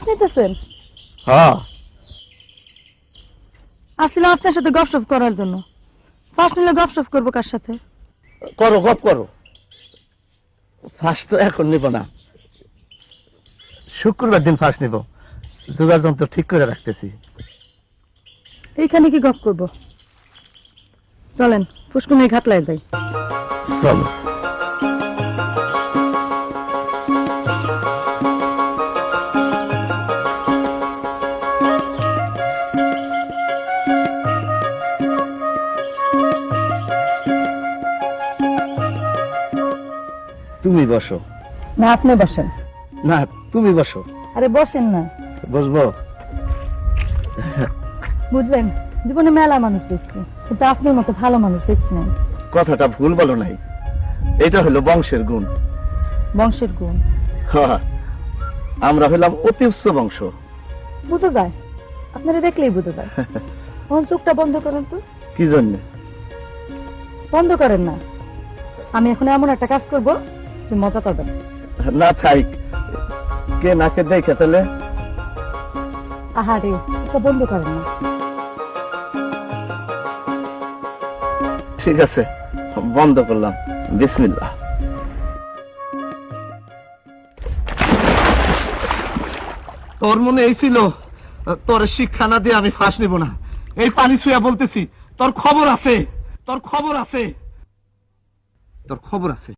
নিতেছেন? হ্যাঁ। আসছিলাম আপনার সাথে গপসপ করার জন্য। ফাঁস নিলে গপসপ করবো কার সাথে? করো, গপ করো। ফাঁস তো এখন নিব না, শুক্রবার দিন ফাঁস নিব। জোগাড় যন্ত্র ঠিক করে রাখতেছি। এইখানে কি গপ করবো? চলেন পুষ্কুনি ঘাটলায় যাই। চলো। তুমি বসো। না আপনি বসেন। না, তুমি বসো। আরে বসেন না। বসবো। বুঝলেন, জীবনে মেলা মানুষ দেখছি, কিন্তু আপনার মতো ভালো মানুষ দেখছি না। কথাটা ভুল বলো নাই, এটা হলো বংশের গুণ। বংশের গুণ? হ্যাঁ, আমরা হইলাম অতি উচ্চ বংশ। বুঝে যায়, আপনারা দেখলেই বুঝে যায়। তখন চোখটা বন্ধ করেন তো। কি জন্য? বন্ধ করেন না, আমি এখন এমন একটা কাজ করবো যে মজা পাবেন। না থাইক, কে নাকে দেখে তাহলে। আহারে, এটা বন্ধ করেন না। ঠিক আছে, বন্ধ করলাম। বিসমিল্লাহ। তোর মনে এই ছিল তোর শিক্ষা না দিয়ে আমি ফাঁস নিব না? এই পানি ছুঁয়া বলতেছি, তোর খবর আছে, তোর খবর আছে, তোর খবর আছে।